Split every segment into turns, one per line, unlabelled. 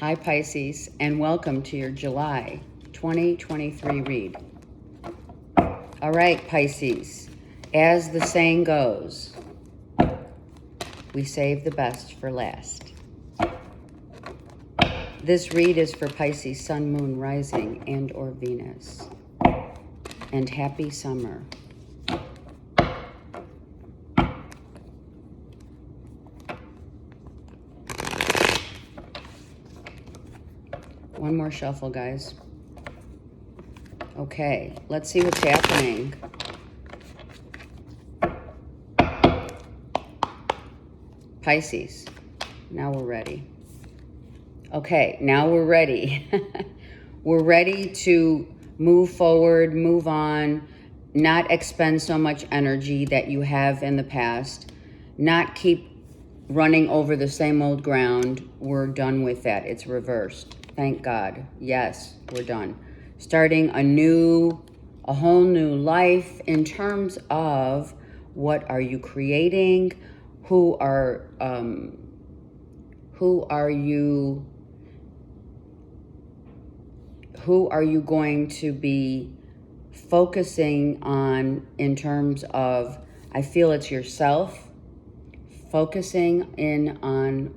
Hi Pisces, and welcome to your July 2023 read. All right, Pisces, as the saying goes, we save the best for last. This read is for Pisces, Sun, Moon, Rising, and or Venus. And happy summer. One more shuffle, guys. Okay, let's see what's happening. Pisces, now we're ready. Okay, now we're ready. We're ready to move forward, move on, not expend so much energy that you have in the past, not keep running over the same old ground. We're done with that. It's reversed. Thank God. Yes, we're done. Starting a whole new life in terms of what are you creating? Who are you going to be focusing on in terms of, I feel it's yourself, focusing in on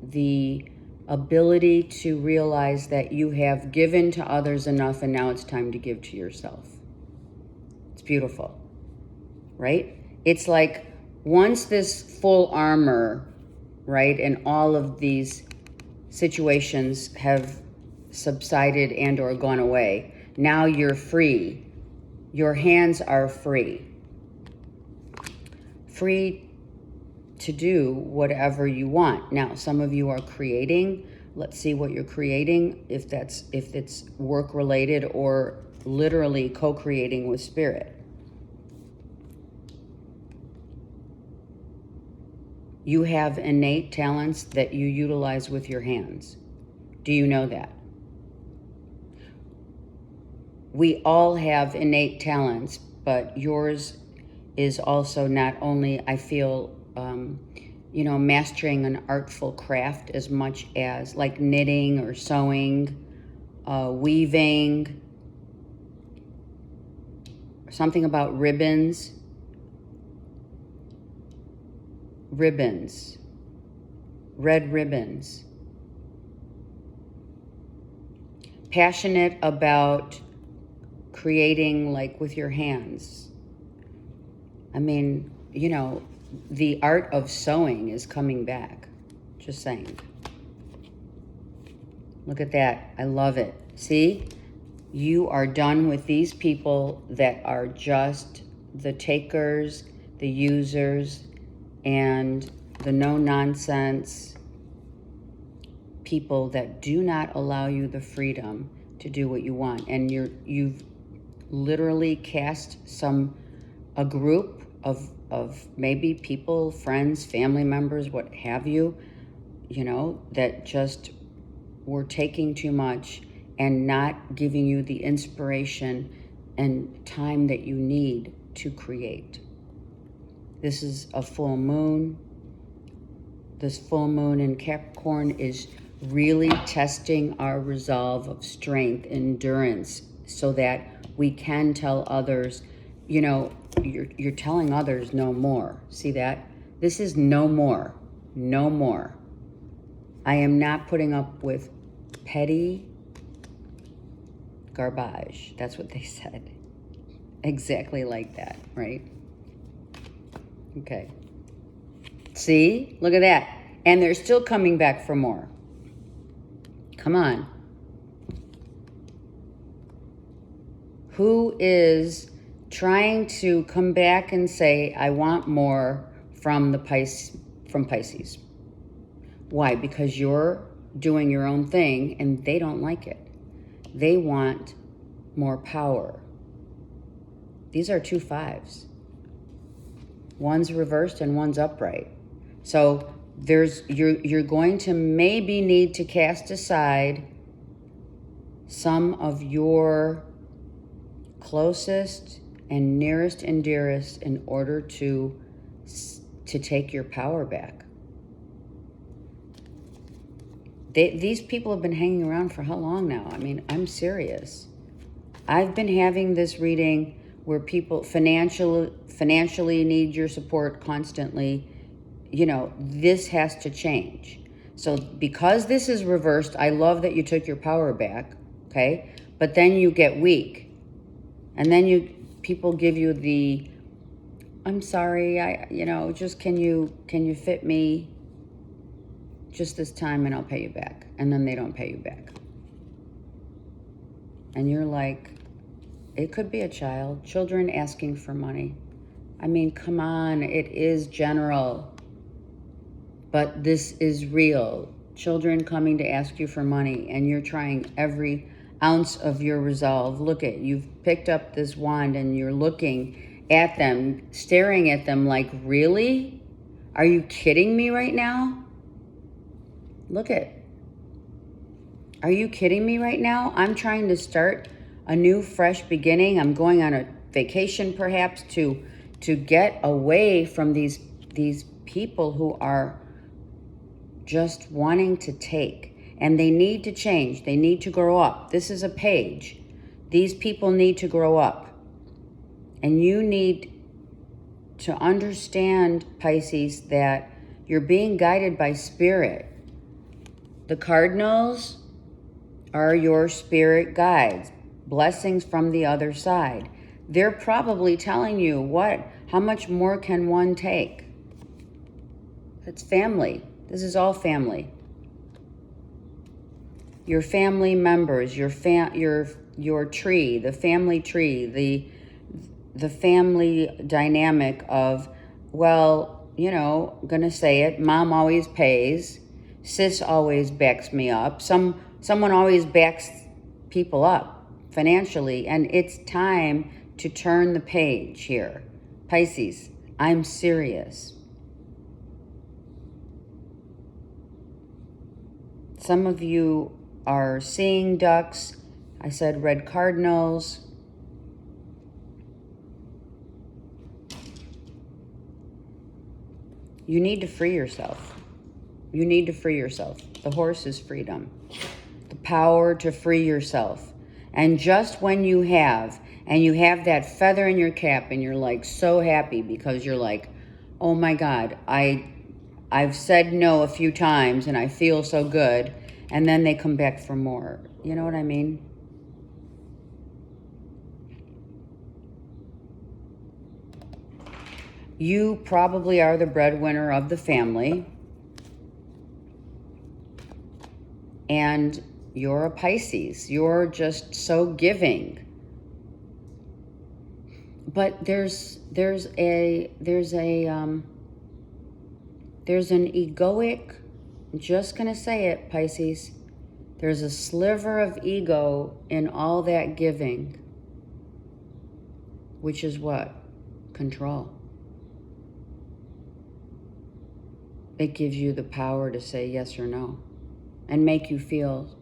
the ability to realize that you have given to others enough and now it's time to give to yourself. It's beautiful, right? It's like once this full armor, right, and all of these situations have subsided and or gone away, now you're free. Your hands are free. Free to do whatever you want. Now, some of you are creating. Let's see what you're creating, if it's work related or literally co-creating with spirit. You have innate talents that you utilize with your hands. Do you know that? We all have innate talents, but yours is also not only, I feel, mastering an artful craft as much as like knitting or sewing, weaving, something about ribbons, red ribbons. Passionate about creating like with your hands. I mean, the art of sewing is coming back. Just saying. Look at that. I love it. See? You are done with these people that are just the takers, the users, and the no-nonsense people that do not allow you the freedom to do what you want. And you've literally cast a group of maybe people, friends, family members, what have you, that just were taking too much and not giving you the inspiration and time that you need to create. This is a full moon. This full moon in Capricorn is really testing our resolve of strength, endurance, so that we can tell others, you're telling others no more. See that? This is no more. No more. I am not putting up with petty garbage. That's what they said. Exactly like that, right? Okay. See? Look at that. And they're still coming back for more. Come on. Who is trying to come back and say, I want more from Pisces? Why? Because you're doing your own thing and they don't like it. They want more power. These are 2 5s. One's reversed and one's upright. So you're going to maybe need to cast aside some of your closest and nearest and dearest in order to take your power back. These people have been hanging around for how long now? I mean, I'm serious. I've been having this reading where people financially need your support constantly. You know, this has to change. So because this is reversed, I love that you took your power back, okay? But then you get weak. And then people give you the, I'm sorry, just can you fit me just this time and I'll pay you back. And then they don't pay you back. And you're like, it could be a child, children asking for money. I mean, come on, it is general. But this is real. Children coming to ask you for money, and you're trying every ounce of your resolve. Look at, you've picked up this wand and you're looking at them, staring at them like, really? Are you kidding me right now? Look at, are you kidding me right now? I'm trying to start a new, fresh beginning. I'm going on a vacation perhaps to get away from these people who are just wanting to take, and they need to change. They need to grow up. This is a page. These people need to grow up, and you need to understand, Pisces, that you're being guided by spirit. The cardinals are your spirit guides, blessings from the other side. They're probably telling you, how much more can one take? It's family. This is all family. Your family members, your tree, the family tree, the family dynamic of, well, gonna say it, mom always pays, sis always backs me up, someone always backs people up financially, and it's time to turn the page here. Pisces, I'm serious. Some of you are seeing ducks. I said red cardinals. You need to free yourself. You need to free yourself. The horse is freedom. The power to free yourself. And just when you have that feather in your cap and you're like so happy because you're like, oh my God, I've said no a few times and I feel so good, and then they come back for more. You know what I mean? You probably are the breadwinner of the family, and you're a Pisces. You're just so giving. But there's an egoic, I'm just going to say it, Pisces. There's a sliver of ego in all that giving, which is what? Control. It gives you the power to say yes or no and make you feel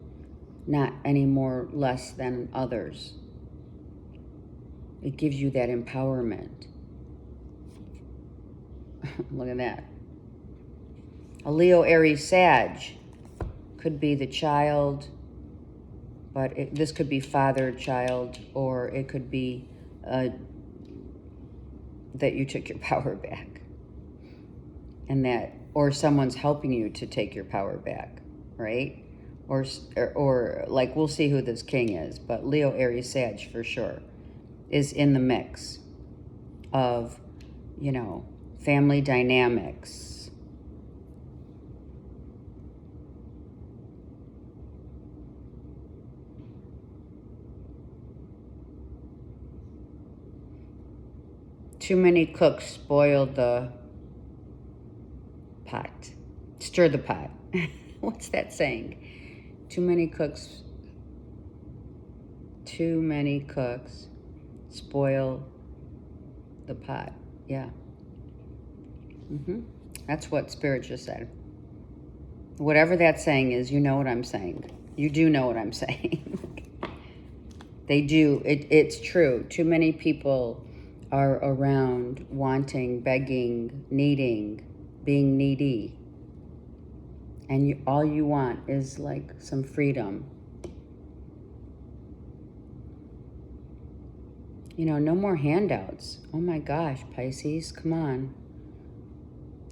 not any more less than others. It gives you that empowerment. Look at that. A Leo, Aries, Sag could be the child, but this could be father, child, or it could be that you took your power back, and that, or someone's helping you to take your power back, right? Or like, we'll see who this king is, but Leo, Aries, Sag for sure is in the mix of, family dynamics. Too many cooks spoil the pot. Stir the pot. What's that saying? Too many cooks spoil the pot. Yeah. That's what Spirit just said. Whatever that saying is, you know what I'm saying. You do know what I'm saying. They do. It's true. Too many people are around wanting, begging, needing, being needy. And all you want is like some freedom. You know, no more handouts. Oh my gosh, Pisces, come on.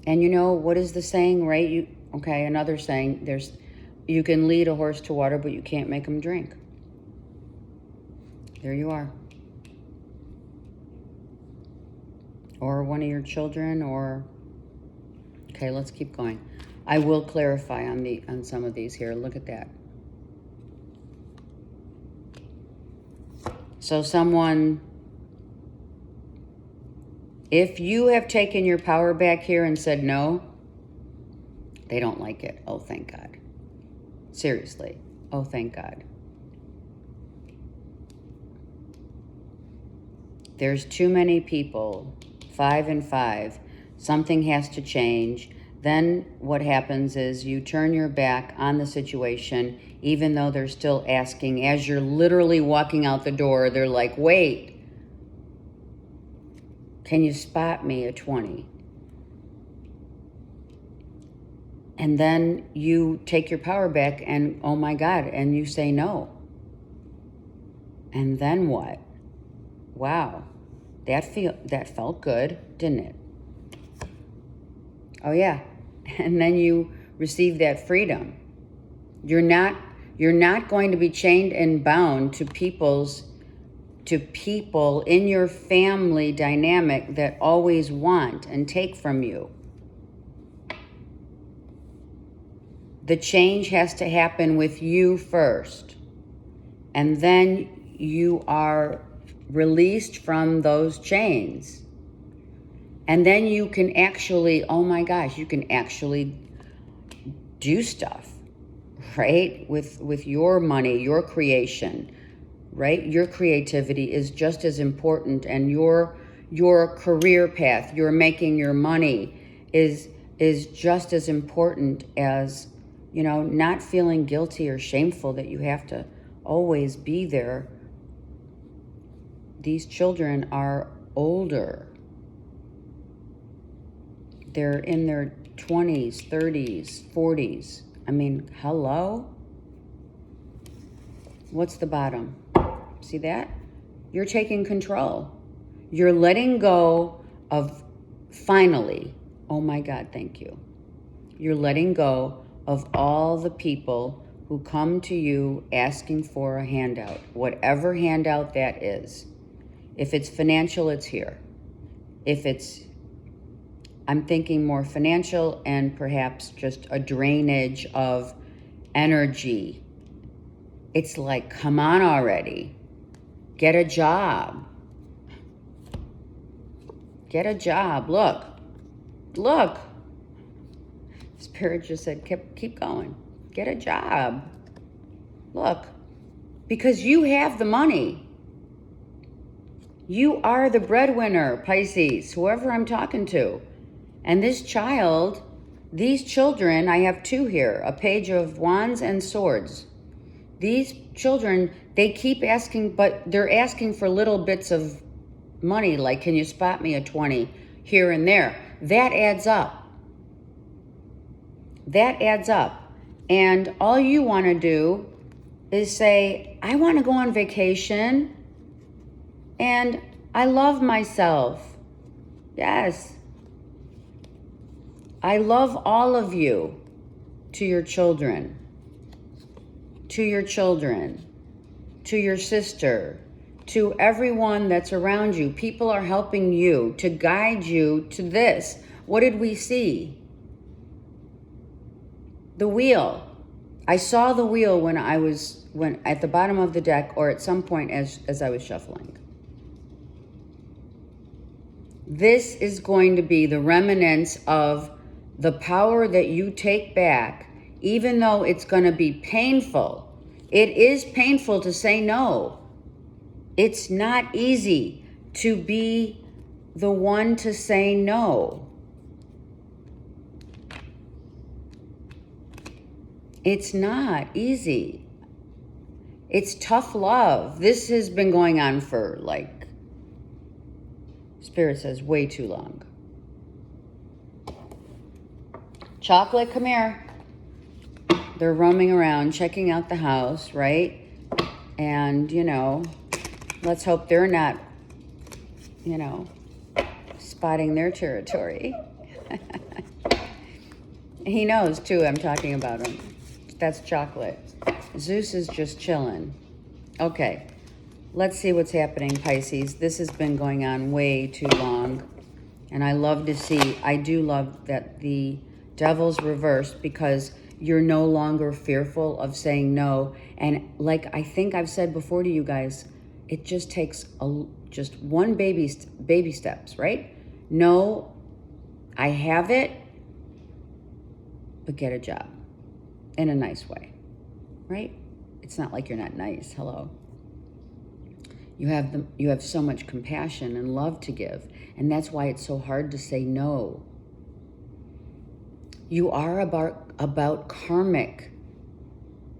And you know, what is the saying, right? Okay, another saying, you can lead a horse to water, but you can't make him drink. There you are. Or one of your children, or... Okay, let's keep going. I will clarify on some of these here. Look at that. So someone... If you have taken your power back here and said no, they don't like it. Oh, thank God. Seriously. Oh, thank God. There's too many people. 5 and 5. Something has to change. Then what happens is you turn your back on the situation, even though they're still asking. As you're literally walking out the door, they're like, wait. Can you spot me a 20? And then you take your power back and, oh my God, and you say no. And then what? Wow, that felt good, didn't it? Oh yeah, and then you receive that freedom. You're not going to be chained and bound to people in your family dynamic that always want and take from you. The change has to happen with you first. And then you are released from those chains. And then you can actually, oh my gosh, you can actually do stuff, right? With your money, your creation. Right? Your creativity is just as important, and your career path, your making your money is just as important as, you know, not feeling guilty or shameful that you have to always be there. These children are older. They're in their 20s, 30s, 40s. I mean, hello? What's the bottom? See that? You're taking control. You're letting go of, finally, oh my God, thank you. You're letting go of all the people who come to you asking for a handout, whatever handout that is. If it's financial, it's here. If it's, I'm thinking more financial and perhaps just a drainage of energy. It's like, come on already. Get a job. Get a job. Look. Spirit just said, keep going. Get a job. Look, because you have the money. You are the breadwinner, Pisces, whoever I'm talking to. And this child, these children, I have 2 here, a page of wands and swords. These children, they keep asking, but they're asking for little bits of money, like, can you spot me a 20 here and there? That adds up. That adds up. And all you want to do is say, I want to go on vacation and I love myself. Yes. I love all of you. To your children. To your children, to your sister, to everyone that's around you. People are helping you to guide you to this. What did we see? The wheel. I saw the wheel when at the bottom of the deck, or at some point as I was shuffling. This is going to be the remnants of the power that you take back. Even though it's going to be painful, it is painful to say no. It's not easy to be the one to say no. It's not easy. It's tough love. This has been going on for, like, Spirit says, way too long. Chocolate, come here. they're roaming around, checking out the house, right? And, you know, let's hope they're not, you know, spotting their territory. He knows, too, I'm talking about him. That's chocolate. Zeus is just chilling. Okay, let's see what's happening, Pisces. This has been going on way too long. And I love to see, I do love that the devil's reversed because you're no longer fearful of saying no. And like I think I've said before to you guys, it just takes just one baby steps, right? No, I have it, but get a job in a nice way, right? It's not like you're not nice. Hello. You have so much compassion and love to give, and that's why it's so hard to say no. You are about karmic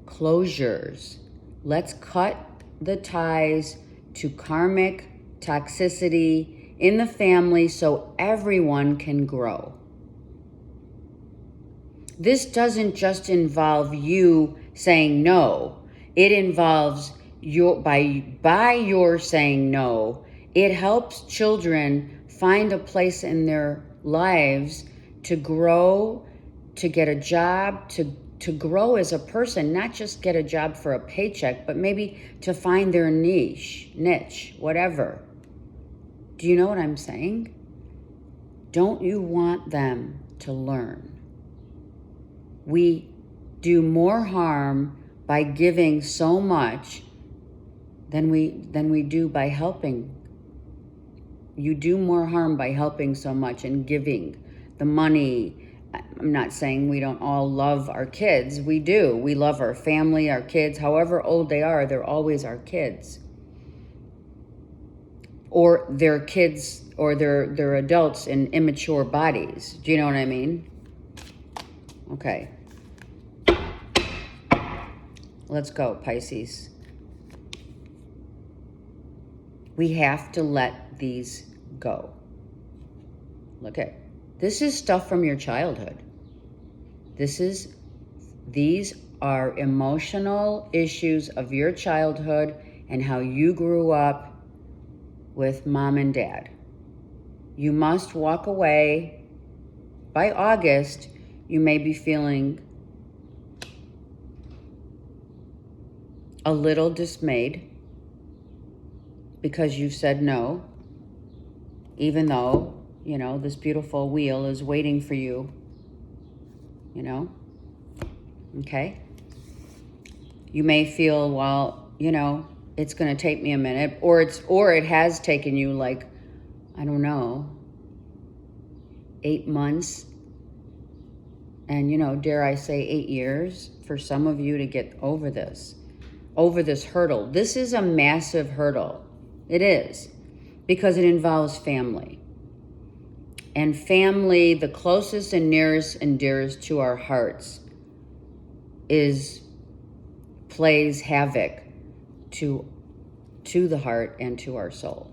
closures. Let's cut the ties to karmic toxicity in the family so everyone can grow. This doesn't just involve you saying no. It involves by your saying no, it helps children find a place in their lives to grow, to get a job, to grow as a person, not just get a job for a paycheck, but maybe to find their niche, whatever. Do you know what I'm saying? Don't you want them to learn? We do more harm by giving so much than we do by helping. You do more harm by helping so much and giving the money. I'm not saying we don't all love our kids. We do. We love our family, our kids. However old they are, they're always our kids. Or they're kids, or they're adults in immature bodies. Do you know what I mean? Okay. Let's go, Pisces. We have to let these go. Look at this is stuff from your childhood. These are emotional issues of your childhood and how you grew up with mom and dad. You must walk away. By August, you may be feeling a little dismayed because you've said no, even though, you know, this beautiful wheel is waiting for you, you know, okay? You may feel, well, you know, it's going to take me a minute, or it has taken you like, I don't know, 8 months, and, you know, dare I say 8 years for some of you to get over this hurdle. This is a massive hurdle. It is, because it involves family. And family, the closest and nearest and dearest to our hearts, plays havoc to the heart and to our soul,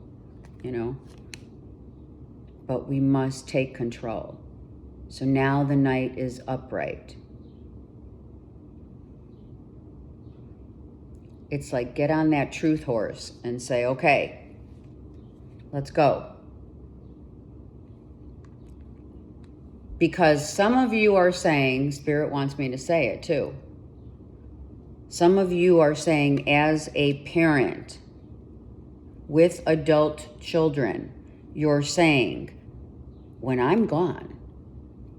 you know? But we must take control. So now the knight is upright. It's like get on that truth horse and say, okay, let's go. Because some of you are saying, Spirit wants me to say it too. Some of you are saying, as a parent with adult children, you're saying, when I'm gone,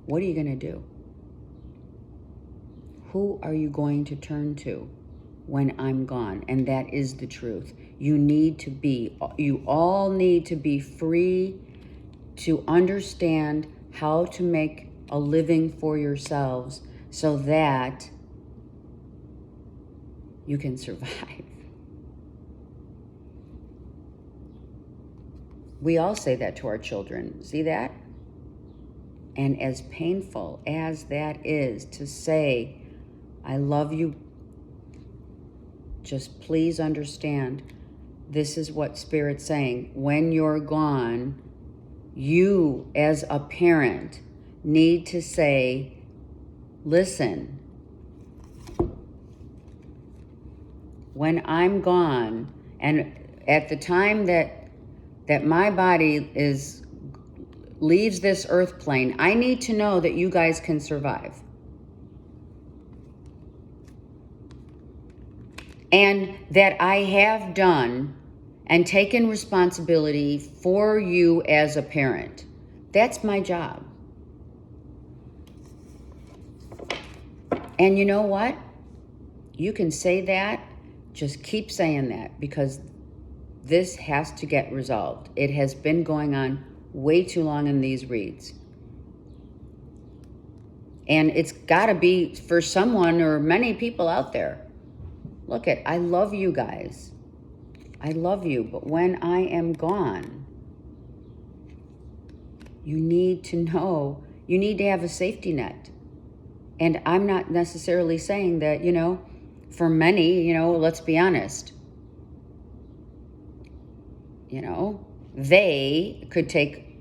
what are you going to do? Who are you going to turn to when I'm gone? And that is the truth. You all need to be free to understand how to make a living for yourselves so that you can survive. We all say that to our children. See that? And as painful as that is to say, I love you, just please understand, this is what Spirit's saying. When you're gone, you as a parent need to say, listen, when I'm gone, and at the time that my body leaves this earth plane, I need to know that you guys can survive. And that I have done and taken responsibility for you as a parent. That's my job. And you know what? You can say that. Just keep saying that, because this has to get resolved. It has been going on way too long in these reads. And it's got to be for someone or many people out there. Look I love you guys. I love you. But when I am gone, you need to know, you need to have a safety net. And I'm not necessarily saying that, for many, let's be honest, they could take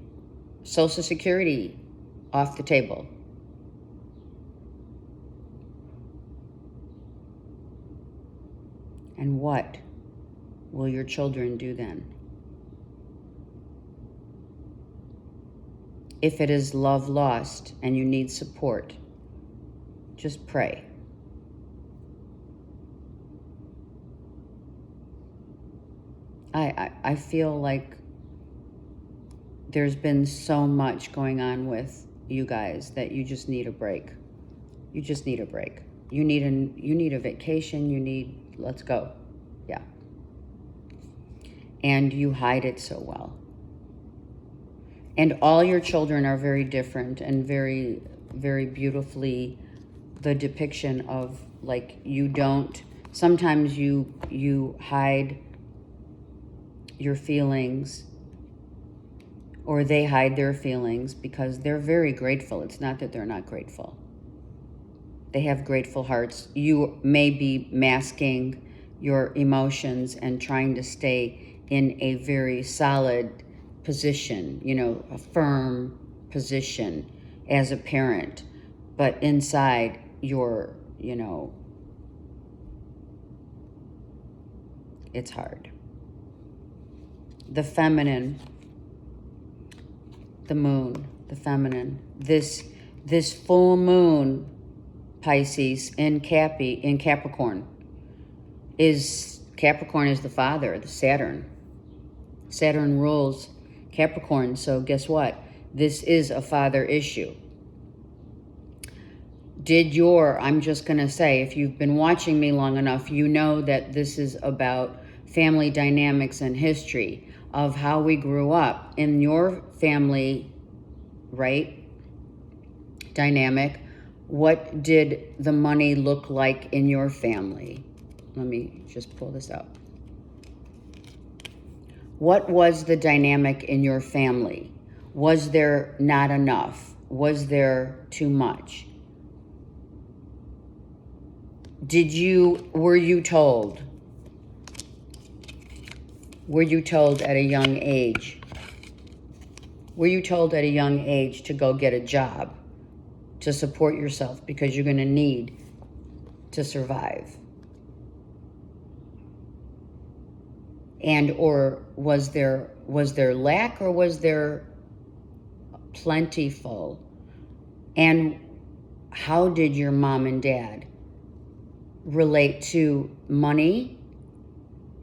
Social Security off the table. And what will your children do then? If it is love lost and you need support, just pray. I feel like there's been so much going on with you guys that you just need a break. You just need a break. You need a vacation. Let's go. Yeah. And you hide it so well. And all your children are very different and very, very beautifully the depiction of, like, sometimes you hide your feelings, or they hide their feelings because they're very grateful. It's not that they're not grateful. They have grateful hearts. You may be masking your emotions and trying to stay in a very solid position, a firm position as a parent. But inside you're, it's hard. The feminine, the moon, the feminine, this full moon, Pisces in Capricorn is the father, the Saturn. Saturn rules Capricorn, so guess what? This is a father issue. I'm just going to say, if you've been watching me long enough, you know that this is about family dynamics and history of how we grew up in your family, right? Dynamic. What did the money look like in your family? Let me just pull this up. What was the dynamic in your family? Was there not enough? Was there too much? Were you told? Were you told at a young age? Were you told at a young age to go get a job to support yourself because you're going to need to survive? And or was there lack, or was there plentiful? And how did your mom and dad relate to money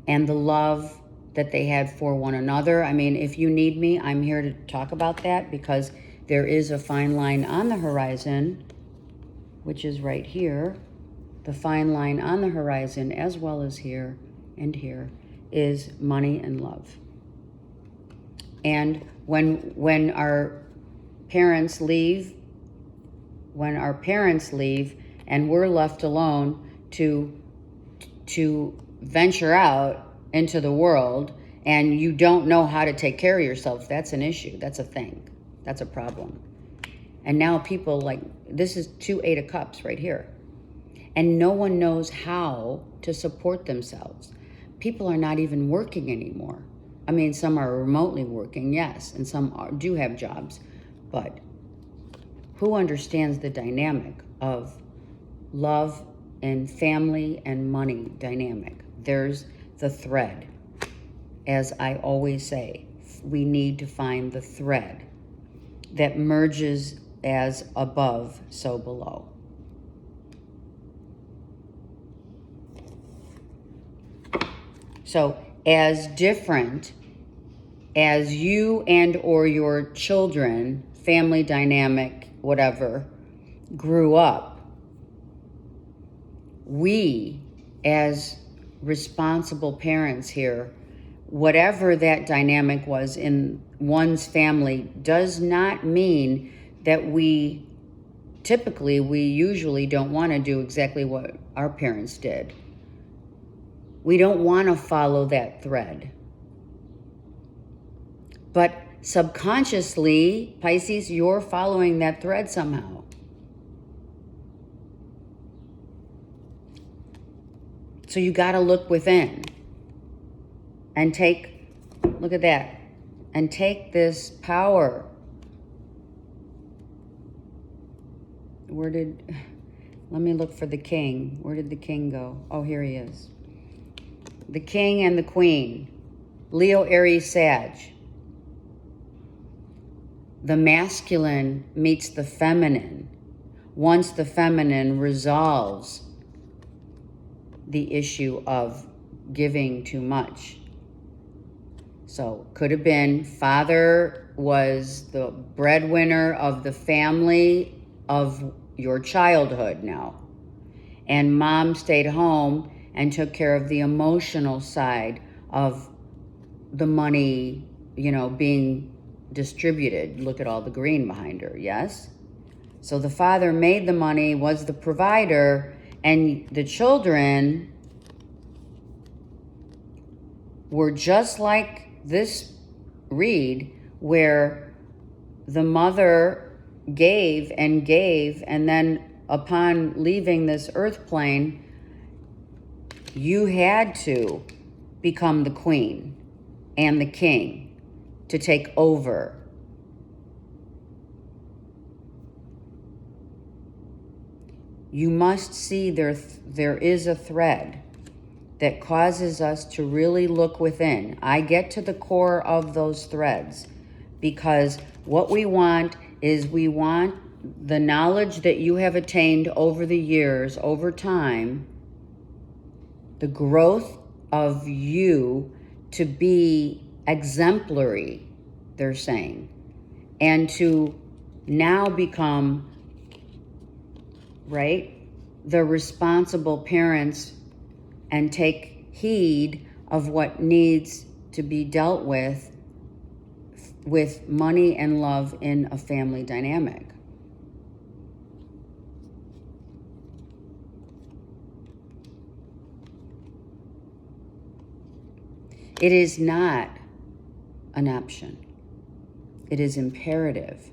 and the love that they had for one another? I mean, if you need me, I'm here to talk about that, because there is a fine line on the horizon, which is right here. The fine line on the horizon, as well as here and here, is money and love. And when our parents leave, and we're left alone to venture out into the world, and you don't know how to take care of yourself, that's an issue. That's a thing. That's a problem. And now people, like, this is 2 8 of Cups right here. And no one knows how to support themselves. People are not even working anymore. I mean, some are remotely working, yes, and some do have jobs. But who understands the dynamic of love and family and money dynamic? There's the thread. As I always say, we need to find the thread that merges as above, so below. So as different as you and or your children, family dynamic, whatever, grew up, we as responsible parents here, whatever that dynamic was in one's family, does not mean that we usually don't want to do exactly what our parents did. We don't want to follow that thread. But subconsciously, Pisces, you're following that thread somehow. So you got to look within and look at that, and take this power. Let me look for the king. Where did the king go? Oh, here he is. The king and the queen. Leo, Aries, Sag. The masculine meets the feminine. Once the feminine resolves the issue of giving too much. So could have been father was the breadwinner of the family of your childhood now. And mom stayed home and took care of the emotional side of the money, being distributed. Look at all the green behind her, yes? So the father made the money, was the provider, and the children were just like this read, where the mother gave, and then upon leaving this earth plane, you had to become the queen and the king to take over. You must see there is a thread that causes us to really look within. I get to the core of those threads because what we want is the knowledge that you have attained over the years, over time, the growth of you to be exemplary, they're saying, and to now become, the responsible parents and take heed of what needs to be dealt with money and love in a family dynamic. It is not an option. It is imperative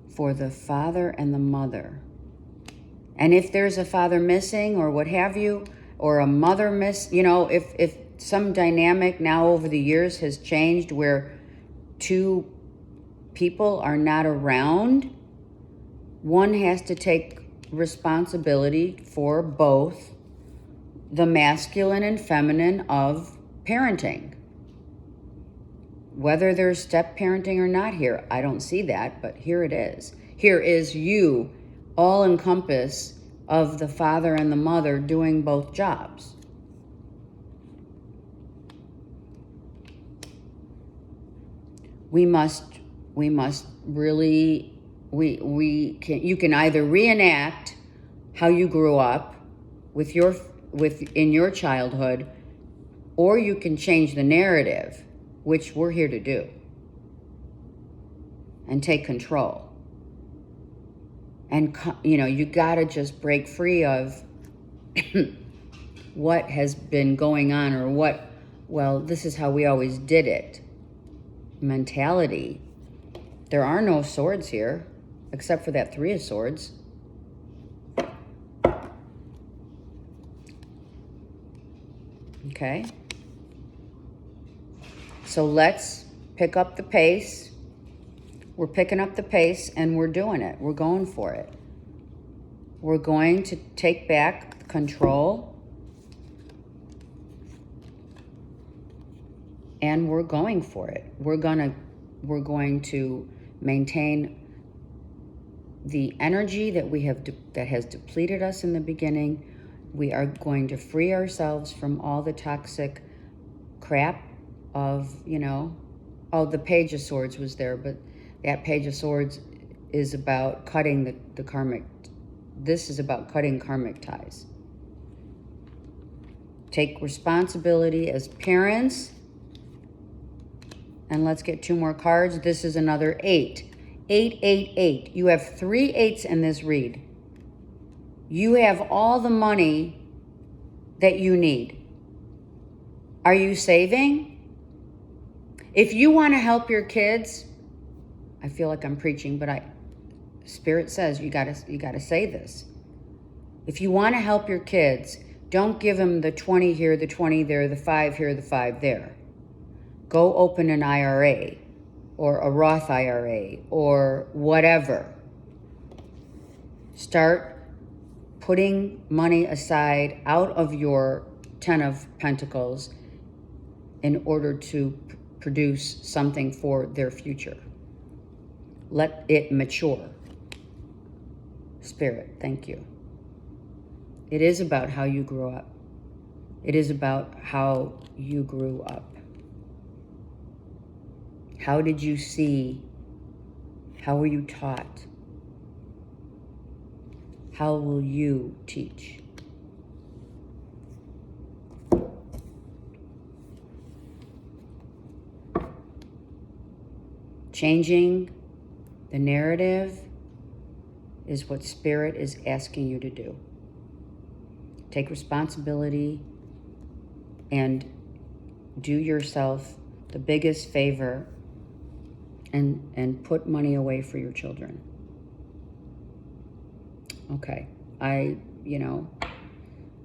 for the father and the mother. And if there's a father missing or what have you, or a mother if some dynamic now over the years has changed where two people are not around, one has to take responsibility for both the masculine and feminine of parenting. Whether there's step parenting or not here, I don't see that, but here it is. Here is you, all encompass of the father and the mother doing both jobs. We must really, you can either reenact how you grew up in your childhood, or you can change the narrative, which we're here to do, and take control. And, you got to just break free of what has been going on or this is how we always did it mentality. There are no swords here, except for that 3 of Swords. Okay? So let's pick up the pace. We're picking up the pace and we're doing it. We're going for it. We're going to take back control and we're going for it. We're going to maintain the energy that we have that has depleted us in the beginning. We are going to free ourselves from all the toxic crap of, oh, the Page of Swords was there, but that Page of Swords is about cutting the karmic. This is about cutting karmic ties. Take responsibility as parents. And let's get 2 more cards. This is another 8. 888. You have 3 8s in this read. You have all the money that you need. Are you saving? If you want to help your kids, I feel like I'm preaching, but Spirit says you gotta say this. If you want to help your kids, don't give them the 20 here, the 20 there, the 5 here, the 5 there. Go open an IRA or a Roth IRA or whatever. Start putting money aside out of your 10 of Pentacles in order to produce something for their future. Let it mature. Spirit, thank you. It is about how you grew up. It is about how you grew up. How did you see? How were you taught? How will you teach? Changing the narrative is what Spirit is asking you to do. Take responsibility and do yourself the biggest favor and put money away for your children. Okay, and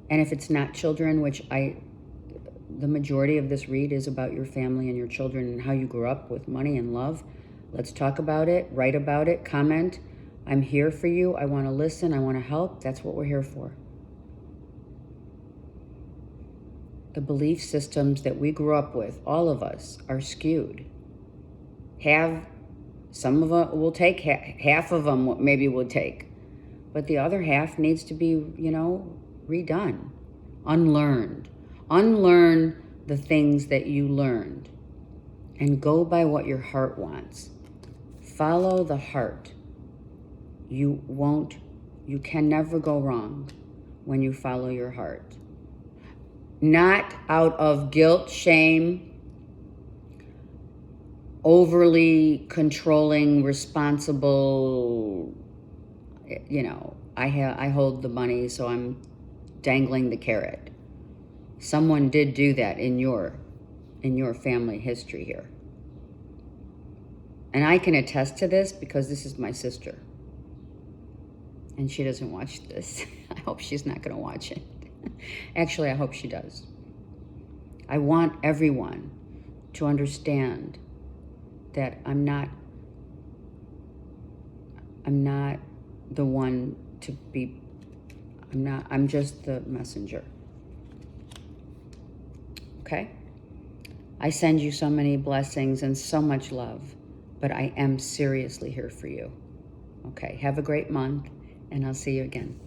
if it's not children, which the majority of this read is about your family and your children and how you grew up with money and love. Let's talk about it, write about it, comment. I'm here for you. I want to listen. I want to help. That's what we're here for. The belief systems that we grew up with, all of us, are skewed. Some of them will take, half of them maybe we'll take. But the other half needs to be, redone, unlearned. Unlearn the things that you learned and go by what your heart wants. Follow the heart. You can never go wrong when you follow your heart. Not out of guilt, shame, overly controlling, responsible, I hold the money, so I'm dangling the carrot. Someone did do that in your family history here. And I can attest to this because this is my sister. And she doesn't watch this. I hope she's not going to watch it. Actually, I hope she does. I want everyone to understand that I'm not the one to be, I'm just the messenger. Okay? I send you so many blessings and so much love, but I am seriously here for you. Okay, have a great month, and I'll see you again.